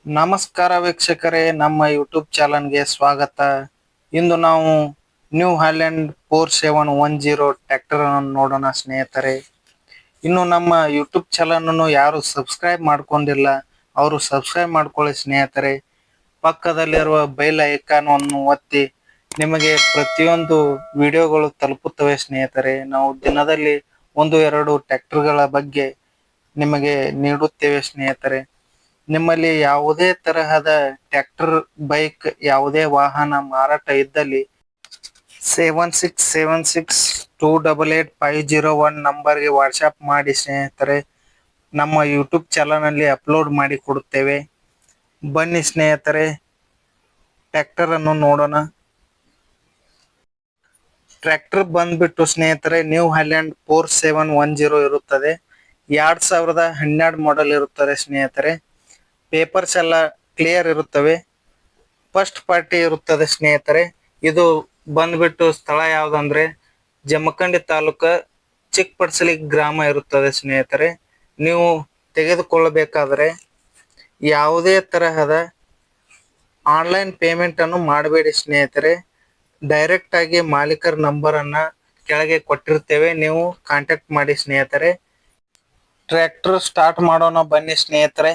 ನಮಸ್ಕಾರ ವೀಕ್ಷಕರೇ, ನಮ್ಮ ಯೂಟ್ಯೂಬ್ ಚಾನಲ್ಗೆ ಸ್ವಾಗತ. ಇಂದು ನಾವು ನ್ಯೂ ಹಾಲೆಂಡ್ 4710 ಟ್ರ್ಯಾಕ್ಟರ್ ಅನ್ನು ನೋಡೋಣ ಸ್ನೇಹಿತರೆ. ಇನ್ನು ನಮ್ಮ ಯೂಟ್ಯೂಬ್ ಚಾನಲ್ ಯಾರು ಸಬ್ಸ್ಕ್ರೈಬ್ ಮಾಡ್ಕೊಂಡಿಲ್ಲ ಅವರು ಸಬ್ಸ್ಕ್ರೈಬ್ ಮಾಡ್ಕೊಳ್ಳಿ ಸ್ನೇಹಿತರೆ. ಪಕ್ಕದಲ್ಲಿರುವ ಬೆಲ್ ಐಕಾನ್ ಅನ್ನು ಒತ್ತಿ, ನಿಮಗೆ ಪ್ರತಿಯೊಂದು ವಿಡಿಯೋಗಳು ತಲುಪುತ್ತವೆ ಸ್ನೇಹಿತರೆ. ನಾವು ದಿನದಲ್ಲಿ 1-2 ಟ್ರ್ಯಾಕ್ಟರ್ಗಳ ಬಗ್ಗೆ ನಿಮಗೆ ನೀಡುತ್ತೇವೆ ಸ್ನೇಹಿತರೆ. ನಿಮ್ಮಲ್ಲಿ ಯಾವುದೇ ತರಹದ ಟ್ರ್ಯಾಕ್ಟರ್, ಬೈಕ್, ಯಾವುದೇ ವಾಹನ ಮಾರಾಟ ಇದ್ದಲ್ಲಿ 7676288501 ನಂಬರ್ಗೆ ವಾಟ್ಸಪ್ ಮಾಡಿ ಸ್ನೇಹಿತರೆ. ನಮ್ಮ ಯೂಟ್ಯೂಬ್ ಚಾನಲ್ನಲ್ಲಿ ಅಪ್ಲೋಡ್ ಮಾಡಿ ಕೊಡುತ್ತೇವೆ. ಬನ್ನಿ ಸ್ನೇಹಿತರೆ, ಟ್ರ್ಯಾಕ್ಟರ್ ಅನ್ನು ನೋಡೋಣ. ಟ್ರ್ಯಾಕ್ಟರ್ ಬಂದ್ಬಿಟ್ಟು ಸ್ನೇಹಿತರೆ ನ್ಯೂ ಹಾಲೆಂಡ್ 4710 ಇರುತ್ತದೆ. 2012 ಮಾಡೆಲ್ ಇರುತ್ತದೆ ಸ್ನೇಹಿತರೆ. ಪೇಪರ್ಸ್ ಎಲ್ಲ ಕ್ಲಿಯರ್ ಇರುತ್ತವೆ. ಫಸ್ಟ್ ಪಾರ್ಟಿ ಇರುತ್ತದೆ ಸ್ನೇಹಿತರೆ. ಇದು ಬಂದ್ಬಿಟ್ಟು ಸ್ಥಳ ಯಾವುದಂದ್ರೆ ಜಮಖಂಡಿ ತಾಲೂಕ ಚಿಕ್ಕಪಡ್ಸಲಿ ಗ್ರಾಮ ಇರುತ್ತದೆ ಸ್ನೇಹಿತರೆ. ನೀವು ತೆಗೆದುಕೊಳ್ಳಬೇಕಾದ್ರೆ ಯಾವುದೇ ತರಹದ ಆನ್ಲೈನ್ ಪೇಮೆಂಟ್ ಅನ್ನು ಮಾಡಬೇಡಿ ಸ್ನೇಹಿತರೆ. ಡೈರೆಕ್ಟ್ ಆಗಿ ಮಾಲೀಕರ ನಂಬರ್ ಅನ್ನ ಕೆಳಗೆ ಕೊಟ್ಟಿರ್ತೇವೆ, ನೀವು ಕಾಂಟ್ಯಾಕ್ಟ್ ಮಾಡಿ ಸ್ನೇಹಿತರೆ. ಟ್ರ್ಯಾಕ್ಟರ್ ಸ್ಟಾರ್ಟ್ ಮಾಡೋಣ ಬನ್ನಿ ಸ್ನೇಹಿತರೆ.